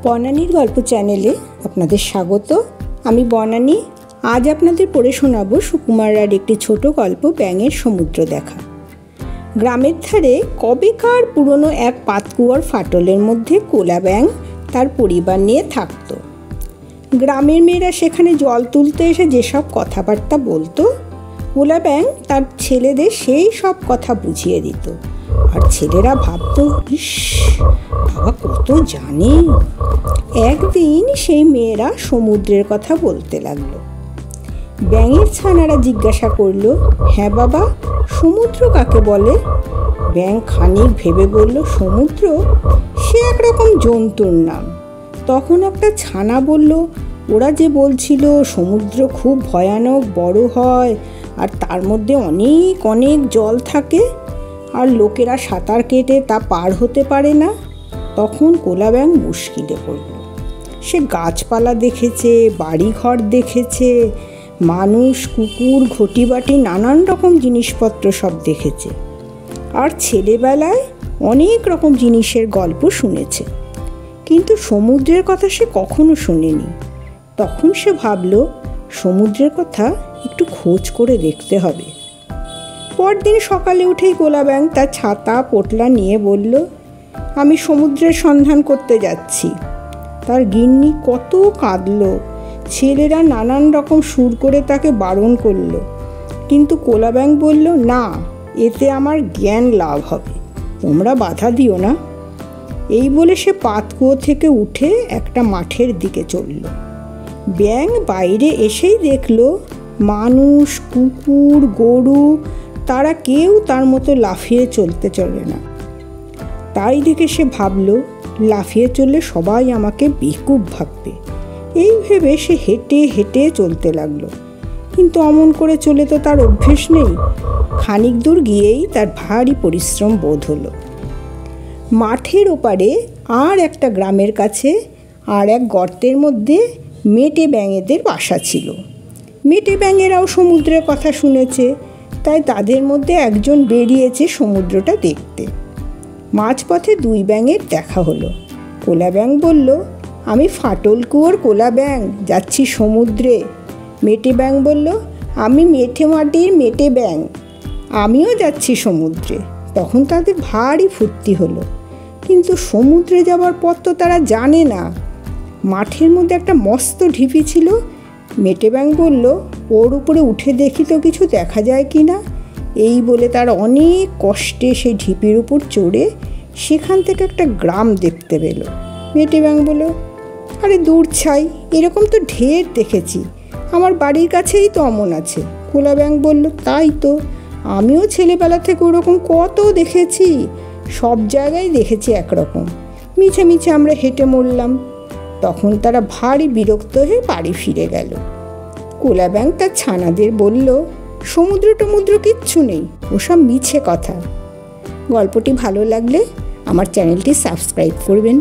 বনানীর গল্প চ্যানেলে আপনাদের স্বাগত। আমি বনানী। আজ আপনাদের পড়ে শোনাবো সুকুমার রায়ের একটি ছোট গল্প, ব্যাঙের সমুদ্র দেখা। গ্রামের ধারে কবেকার পুরনো এক পাতকুয়োর ফাটলের মধ্যে কোলা ব্যাঙ তার পরিবার নিয়ে থাকত। গ্রামের মেয়েরা সেখানে জল তুলতে এসে যেসব কথাবার্তা বলতো, কোলা ব্যাঙ তার ছেলেদের সেই সব কথা বুঝিয়ে দিত। আর ছেলেরা ভাবত, ইস বাবা কত জানে। একদিন সেই মেয়েরা সমুদ্রের কথা বলতে লাগলো। ব্যাঙের ছানারা জিজ্ঞাসা করলো, হ্যাঁ বাবা, সমুদ্র কাকে বলে? ব্যাঙ খানিক ভেবে বলল, সমুদ্র সে একরকম জন্তুর নাম। তখন একটা ছানা বলল, ওরা যে বলছিল সমুদ্র খুব ভয়ানক বড় হয়, আর তার মধ্যে অনেক অনেক জল থাকে, আর লোকেরা সাঁতার কেটে তা পার হতে পারে না। তখন কোলা ব্যাঙ মুশকিলে পড়ল। সে গাছপালা দেখেছে, বাড়িঘর দেখেছে, মানুষ, কুকুর, ঘটিবাটি, নানান রকম জিনিসপত্র সব দেখেছে। আর ছেলেবেলায় অনেক রকম জিনিসের গল্প শুনেছে, কিন্তু সমুদ্রের কথা সে কখনো শোনেনি। তখন সে ভাবল, সমুদ্রের কথা একটু খোঁজ করে দেখতে হবে। পরদিন সকালে উঠেই কোলা ব্যাঙ তার ছাতা পোটলা নিয়ে বলল, আমি সমুদ্রের সন্ধান করতে যাচ্ছি। তার গিন্নি কত কাঁদল, ছেলেরা নানান রকম সুর করে তাকে বারণ করলো, কিন্তু কোলা ব্যাঙ বলল, না, এতে আমার জ্ঞান লাভ হবে, তোমরা বাধা দিও না। এই বলে সে পাতকুয়ো থেকে উঠে একটা মাঠের দিকে চলল। ব্যাঙ বাইরে এসেই দেখল মানুষ, কুকুর, গরু, তারা কেউ তার মতো লাফিয়ে চলতে চলে না। তাই দেখে সে ভাবল, লাফিয়ে চললে সবাই আমাকে বেকুব ভাববে। এই ভেবে সে হেঁটে হেঁটে চলতে লাগলো, কিন্তু অমন করে চলে তো তার অভ্যেস নেই। খানিক দূর গিয়েই তার ভারী পরিশ্রম বোধ হলো। মাঠের ওপারে আর একটা গ্রামের কাছে আর এক গর্তের মধ্যে মেটে ব্যাঙেদের বাসা ছিল। মেটে ব্যাঙেরাও সমুদ্রের কথা শুনেছে, তাই তাদের মধ্যে একজন বেরিয়েছে সমুদ্রটা দেখতে। মাঝপথে দুই ব্যাঙের দেখা হলো। কোলা ব্যাঙ বলল, আমি ফাটল কুয়োর কোলা ব্যাঙ, যাচ্ছি সমুদ্রে। মেটে ব্যাঙ বলল, আমি মেঠে মাটির মেটে ব্যাঙ, আমিও যাচ্ছি সমুদ্রে। তখন তাদের ভারী ফুর্তি হলো, কিন্তু সমুদ্রে যাবার পথ তো তারা জানে না। মাঠের মধ্যে একটা মস্ত ঢিপি ছিল। মেটে ব্যাঙ বলল, ওর উপরে উঠে দেখি তো কিছু দেখা যায় কি না। এই বলে তার অনেক কষ্টে সেই ঢিপির উপর চড়ে সেখান থেকে একটা গ্রাম দেখতে পেল। মেটে ব্যাঙ বলল, আরে দূর ছাই, এরকম তো ঢের দেখেছি, আমার বাড়ির কাছেই তো অমন আছে। কোলা ব্যাঙ বলল, তাই তো, আমিও ছেলেবেলা থেকে ওরকম কত দেখেছি, সব জায়গায় দেখেছি একরকম, মিছে মিছে আমরা হেঁটে মরলাম। তখন তারা ভারী বিরক্ত হয়ে বাড়ি ফিরে গেল। কোলা ব্যাঙ তার ছানাদের বলল, সমুদ্র টমুদ্র কিচ্ছু নেই, ওসব মিছে কথা। গল্পটি ভালো লাগলে আমার চ্যানেলটি সাবস্ক্রাইব করবেন।